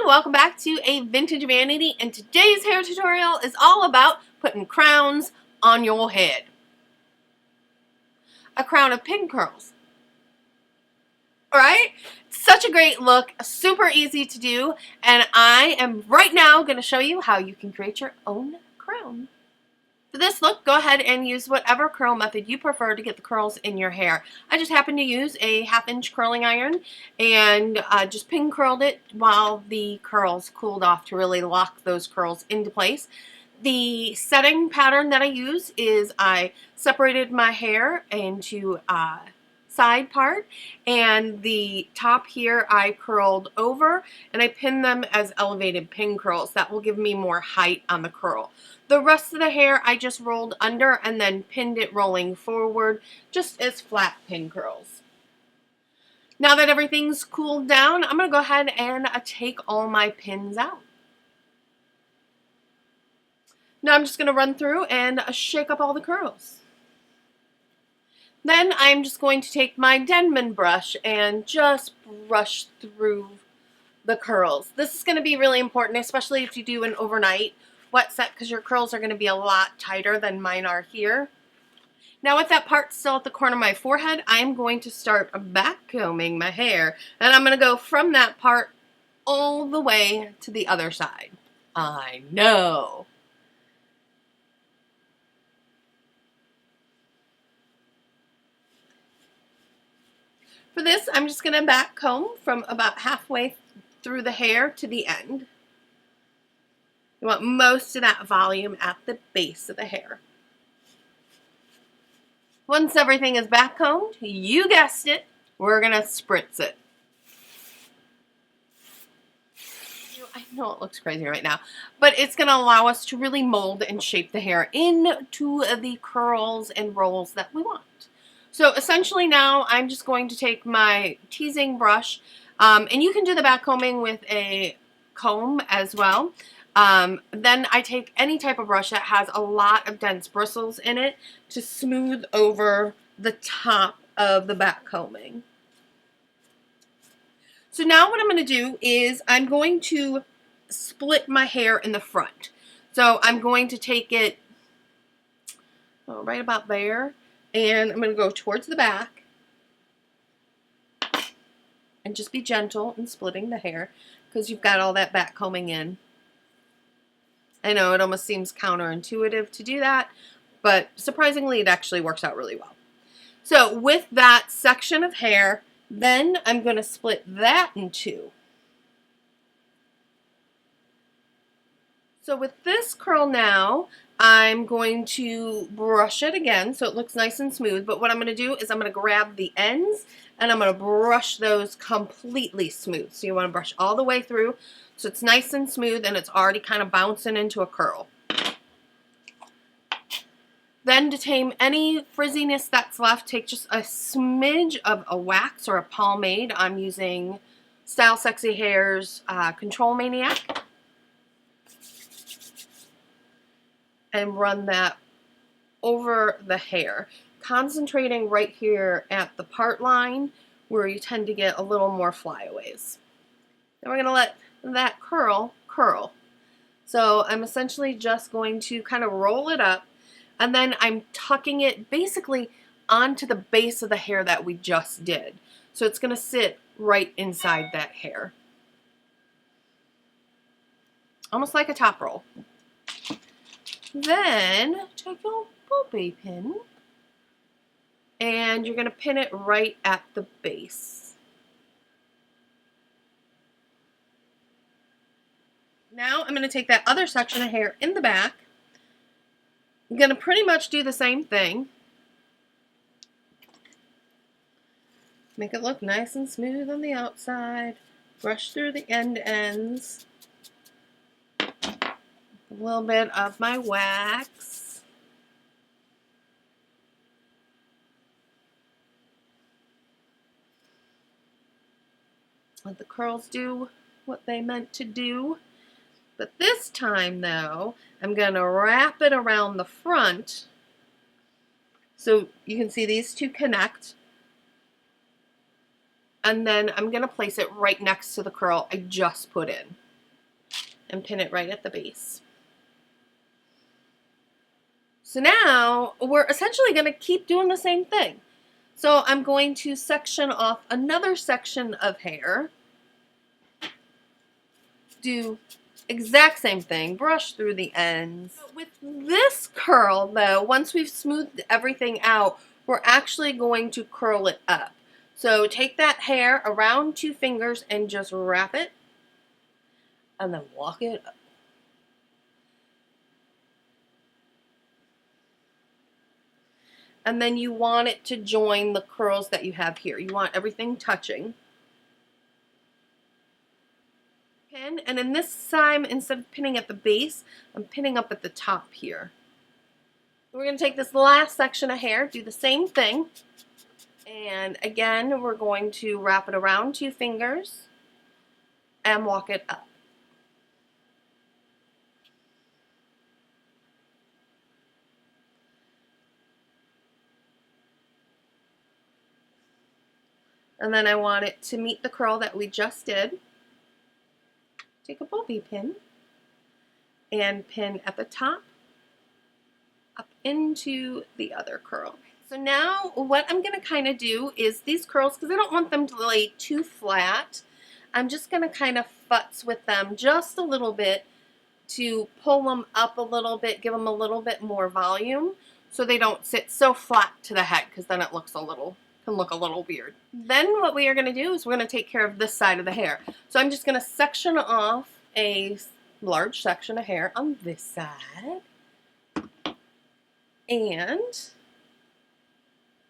welcome back to A Vintage Vanity, and today's hair tutorial is all about putting crowns on your head. A crown of pin curls. Alright? Such a great look, super easy to do, and I am right now going to show you how you can create your own crown. For this look, go ahead and use whatever curl method you prefer to get the curls in your hair. I just happen to use a 1/2-inch curling iron and just pin curled it while the curls cooled off to really lock those curls into place. The setting pattern that I use is I separated my hair into side part, and the top here I curled over and I pinned them as elevated pin curls. That will give me more height on the curl. The rest of the hair I just rolled under and then pinned it rolling forward just as flat pin curls. Now that everything's cooled down, I'm going to go ahead and take all my pins out. Now I'm just going to run through and shake up all the curls. Then I'm just going to take my Denman brush and just brush through the curls. This is going to be really important, especially if you do an overnight wet set, because your curls are going to be a lot tighter than mine are here. Now with that part still at the corner of my forehead, I'm going to start back combing my hair, and I'm going to go from that part all the way to the other side. I know. For this, I'm just going to back comb from about halfway through the hair to the end. You want most of that volume at the base of the hair. Once everything is back combed, you guessed it, we're going to spritz it. I know it looks crazy right now, but it's going to allow us to really mold and shape the hair into the curls and rolls that we want. So essentially now I'm just going to take my teasing brush, and you can do the back combing with a comb as well. Then I take any type of brush that has a lot of dense bristles in it to smooth over the top of the back combing. So now what I'm going to do is I'm going to split my hair in the front. So I'm going to take it right about there, and I'm going to go towards the back and just be gentle in splitting the hair because you've got all that back combing in. I know it almost seems counterintuitive to do that, but surprisingly it actually works out really well. So with that section of hair, then I'm going to split that in two. So with this curl now, I'm going to brush it again so it looks nice and smooth, but what I'm going to do is I'm going to grab the ends and I'm going to brush those completely smooth. So you want to brush all the way through so it's nice and smooth and it's already kind of bouncing into a curl. Then to tame any frizziness that's left, take just a smidge of a wax or a pomade. I'm using Style Sexy Hair's Control Maniac. And run that over the hair, concentrating right here at the part line where you tend to get a little more flyaways. Then we're going to let that curl. So I'm essentially just going to kind of roll it up, and then I'm tucking it basically onto the base of the hair that we just did. So it's going to sit right inside that hair. Almost like a top roll. Then take your bobby pin and you're going to pin it right at the base. Now I'm going to take that other section of hair in the back. I'm going to pretty much do the same thing. Make it look nice and smooth on the outside. Brush through the ends. A little bit of my wax. Let the curls do what they meant to do. But this time though, I'm going to wrap it around the front so you can see these two connect. And then I'm going to place it right next to the curl I just put in. and pin it right at the base. So now we're essentially going to keep doing the same thing. So I'm going to section off another section of hair. Do exact same thing, brush through the ends. With this curl though, once we've smoothed everything out, we're actually going to curl it up. So take that hair around 2 fingers and just wrap it and then walk it up. And then you want it to join the curls that you have here. You want everything touching. Pin, and in this time, instead of pinning at the base, I'm pinning up at the top here. We're going to take this last section of hair, do the same thing, and again we're going to wrap it around 2 fingers and walk it up. And then I want it to meet the curl that we just did. Take a bobby pin and pin at the top up into the other curl. So now what I'm going to kind of do is these curls, because I don't want them to lay too flat, I'm just going to kind of futz with them just a little bit to pull them up a little bit, give them a little bit more volume so they don't sit so flat to the head, because then it looks can look a little weird. Then what we are going to do is we're going to take care of this side of the hair. So I'm just going to section off a large section of hair on this side. And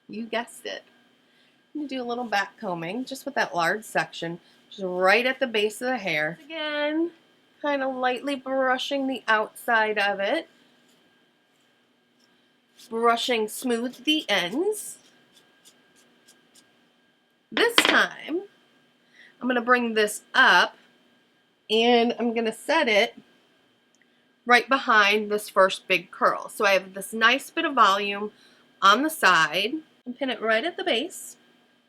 you guessed it, I'm going to do a little back combing just with that large section, just right at the base of the hair. Again, kind of lightly brushing the outside of it, brushing smooth the ends. This time, I'm going to bring this up and I'm going to set it right behind this first big curl. So I have this nice bit of volume on the side and pin it right at the base.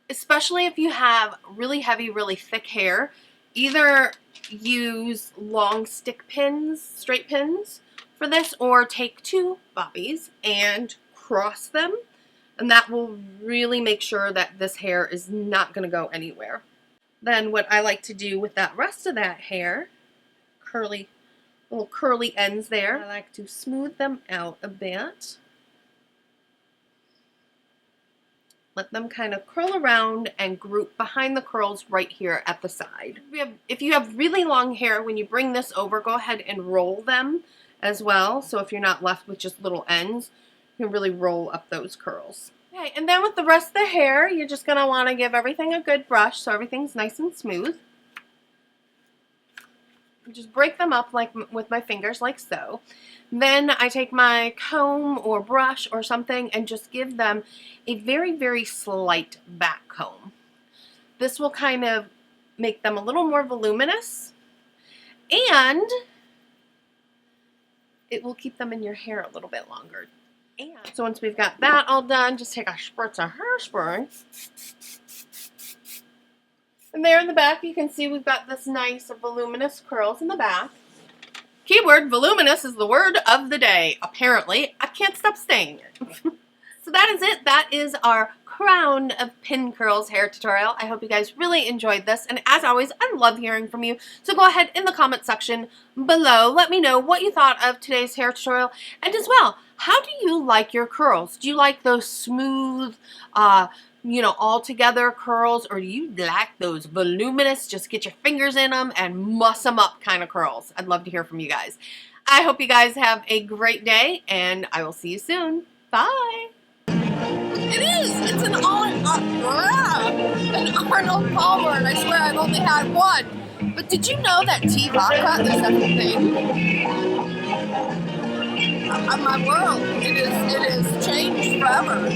Especially if you have really heavy, really thick hair, either use long stick pins, straight pins for this, or take 2 bobbies and cross them. And that will really make sure that this hair is not going to go anywhere. Then what I like to do with that rest of that hair, little curly ends there, I like to smooth them out a bit. Let them kind of curl around and group behind the curls right here at the side. If you have really long hair, when you bring this over, go ahead and roll them as well. So if you're not left with just little ends, you can really roll up those curls. Okay, and then with the rest of the hair, you're just going to want to give everything a good brush so everything's nice and smooth. Just break them up like with my fingers, like so. Then I take my comb or brush or something and just give them a very, very slight back comb. This will kind of make them a little more voluminous, and it will keep them in your hair a little bit longer. And so once we've got that all done, just take a spritz of hairspray. And there in the back, you can see we've got this nice voluminous curls in the back. Keyword, voluminous is the word of the day. Apparently, I can't stop saying it. So that is it. That is our crown of pin curls hair tutorial. I hope you guys really enjoyed this. And as always, I love hearing from you. So go ahead in the comment section below. Let me know what you thought of today's hair tutorial. And as well, how do you like your curls? Do you like those smooth, all together curls, or do you like those voluminous, just get your fingers in them and muss them up kind of curls? I'd love to hear from you guys. I hope you guys have a great day, and I will see you soon. Bye. It is. It's an Arnold Palmer, and I swear I've only had one. But did you know that tea vodka is a thing? My world, it is changed forever.